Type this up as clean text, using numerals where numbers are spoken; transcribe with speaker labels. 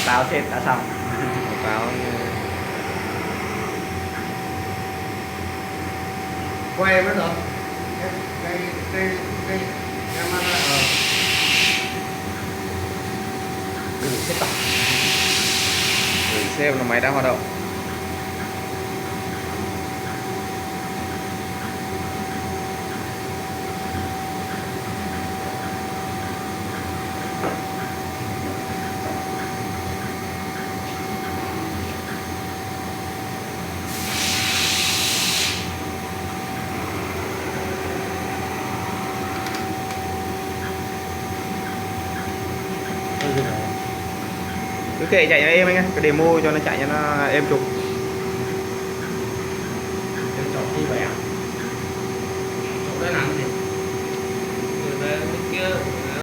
Speaker 1: báo chết đã xong.
Speaker 2: báo
Speaker 3: quay mới được cái camera
Speaker 2: gửi xem là máy đã hoạt động. Cứ kệ chạy cho em anh ơi, cái demo cho nó chạy cho nó êm chụp.